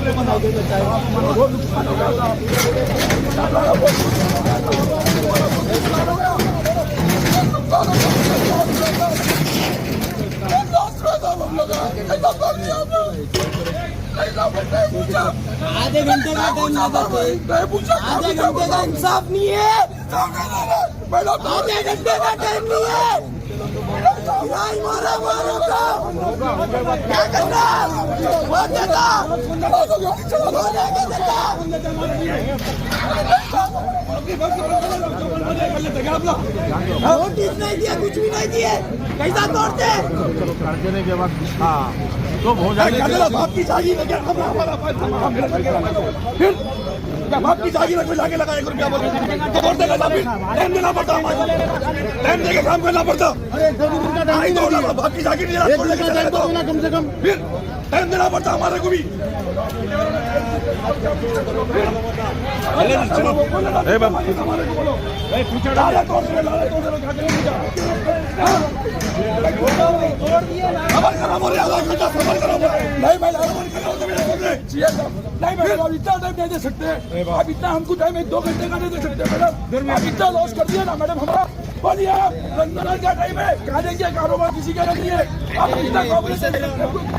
आधे घंटे का टाइम आधे घंटे का इंसाफ नहीं है, आधे घंटे का टाइम नहीं है। मारा मारो क्या करना वो देता नोटिस नहीं दिया, कुछ भी नहीं दिए, कैसा तोड़ते देने के बाद हाँ तो हो जाएगा। बाप की जागीर फिर बाप की जागीर में जाके लगाए क्या बोलते टाइम देना पड़ता, टाइम देके काम करना पड़ता। बाप की जागीर कम से कम फिर टाइम देना पड़ता हमारे को भी। नहीं मैडम अब इतना टाइम नहीं दे सकते, अब इतना हमको टाइम 1-2 घंटे का नहीं दे सकते मैडम। अब इतना लॉस कर दिया ना मैडम हमारा। बोलिए रंजन क्या टाइम है, कहा देंगे कारोबार किसी का नहीं है। आप इतना कॉपरेशन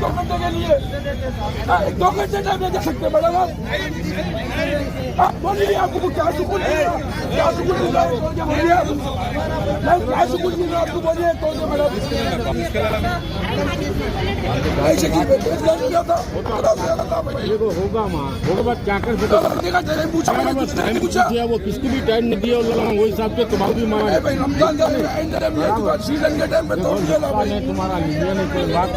2 घंटे के लिए 2 घंटे टाइम नहीं दे सकते मैडम आप। बोलिए आपको क्या सुकून मिल रहा, क्या सुकून मिल रहा है, क्या सुकून मिल रहा है आपको, बोलिए तो मैडम। होगा माँ होगा क्या कर पूछा वो किसको भी टाइम नहीं दिया वही हिसाब से तुम्हारा भी मारा सीजन के टाइम में तुम्हारा नहीं कोई बात